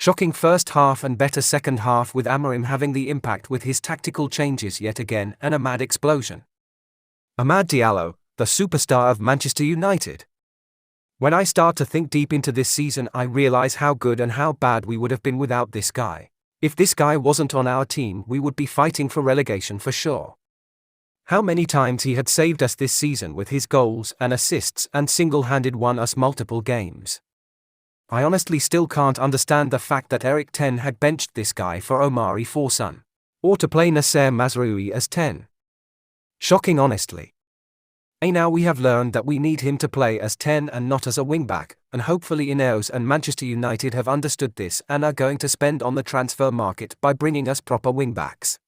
Shocking first half and better second half with AMORIM having the impact with his tactical changes yet again and a mad explosion. Amad Diallo, the superstar of Manchester United. When I start to think deep into this season, I realize how good and how bad we would have been without this guy. If this guy wasn't on our team, we would be fighting for relegation for sure. How many times he had saved us this season with his goals and assists and single-handed won us multiple games. I honestly still can't understand the fact that Eric Ten had benched this guy for Omari Forsun. Or to play Nasser Mazraoui as 10. Shocking honestly. Now we have learned that we need him to play as 10 and not as a wing-back, and hopefully Ineos and Manchester United have understood this and are going to spend on the transfer market by bringing us proper wing-backs.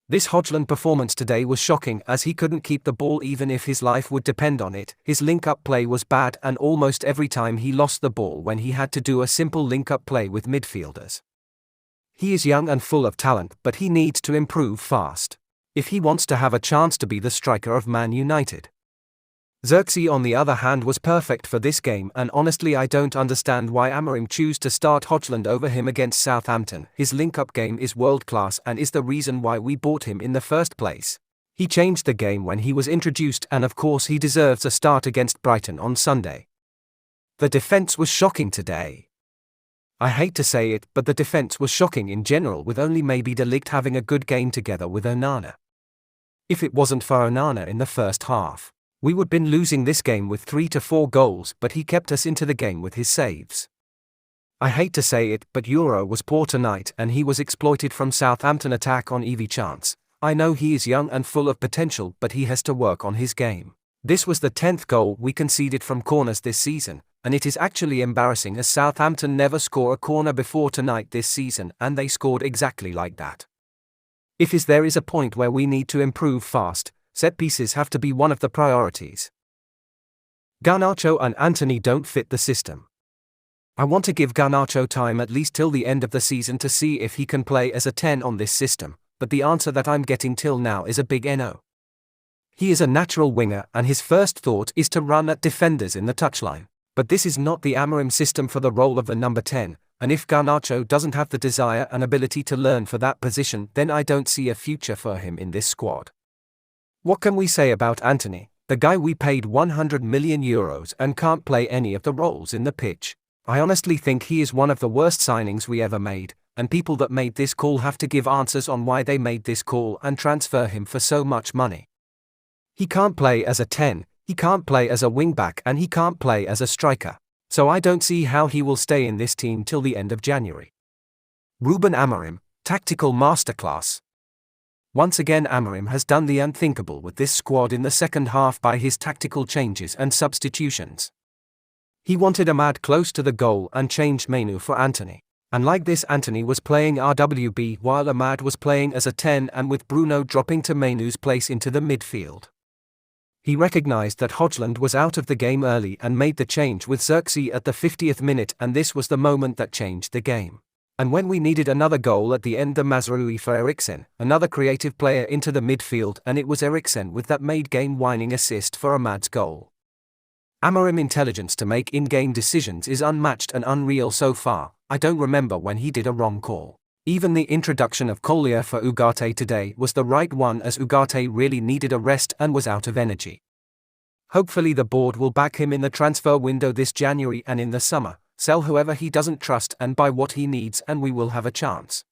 This Hojlund performance today was shocking as he couldn't keep the ball even if his life would depend on it. His link-up play was bad and almost every time he lost the ball when he had to do a simple link-up play with midfielders. He is young and full of talent, but he needs to improve fast if he wants to have a chance to be the striker of Man United. Zirkzee on the other hand was perfect for this game, and honestly I don't understand why AMORIM choose to start Hojlund over him against Southampton. His link-up game is world-class and is the reason why we bought him in the first place. He changed the game when he was introduced, and of course he deserves a start against Brighton on Sunday. The defense was shocking today. I hate to say it, but the defense was shocking in general, with only maybe De Ligt having a good game together with Onana. If it wasn't for Onana in the first half, we would been losing this game with 3 to 4 goals, but he kept us into the game with his saves. I hate to say it, but Euro was poor tonight and he was exploited from Southampton attack on every chance. I know he is young and full of potential, but he has to work on his game. This was the 10th goal we conceded from corners this season, and it is actually embarrassing as Southampton never score a corner before tonight this season, and they scored exactly like that. If there is a point where we need to improve fast, set pieces have to be one of the priorities. Garnacho and Antony don't fit the system. I want to give Garnacho time at least till the end of the season to see if he can play as a 10 on this system, but the answer that I'm getting till now is a big no. He is a natural winger and his first thought is to run at defenders in the touchline, but this is not the AMORIM system for the role of the number 10. And if Garnacho doesn't have the desire and ability to learn for that position, then I don't see a future for him in this squad. What can we say about Antony, the guy we paid 100 million euros and can't play any of the roles in the pitch? I honestly think he is one of the worst signings we ever made, and people that made this call have to give answers on why they made this call and transfer him for so much money. He can't play as a 10, he can't play as a wing-back, and he can't play as a striker. So I don't see how he will stay in this team till the end of January. RUBEN AMORIM, tactical masterclass. Once again AMORIM has done the unthinkable with this squad in the second half by his tactical changes and substitutions. He wanted Amad close to the goal and changed Mainoo for Antony. And like this, Antony was playing RWB while Amad was playing as a 10, and with Bruno dropping to Mainoo's place into the midfield. He recognized that Hojlund was out of the game early and made the change with Zirkzee at the 50th minute, and this was the moment that changed the game. And when we needed another goal at the end, the Mazraoui for Eriksen, another creative player into the midfield, and it was Eriksen with that made game-winning assist for Amad's goal. AMORIM intelligence to make in-game decisions is unmatched and unreal so far. I don't remember when he did a wrong call. Even the introduction of Collier for Ugarte today was the right one, as Ugarte really needed a rest and was out of energy. Hopefully the board will back him in the transfer window this January and in the summer, sell whoever he doesn't trust and buy what he needs, and we will have a chance.